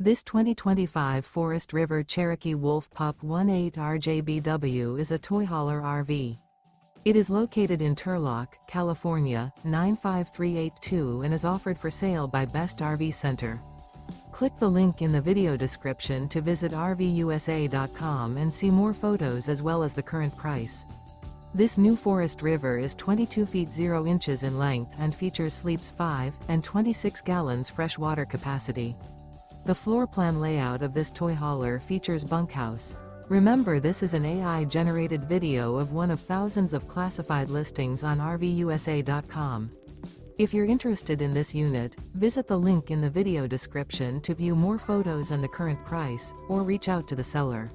This 2025 Forest River Cherokee Wolf Pup 18 RJBW is a toy hauler RV. It is located in Turlock, California, 95382 and is offered for sale by Best RV Center. Click the link in the video description to visit RVUSA.com and see more photos as well as the current price. This new Forest River is 22 feet 0 inches in length and features sleeps 5 and 26 gallons fresh water capacity. The floor plan layout of this toy hauler features Bunkhouse. Remember, this is an AI-generated video of one of thousands of classified listings on RVUSA.com. If you're interested in this unit, visit the link in the video description to view more photos and the current price, or reach out to the seller.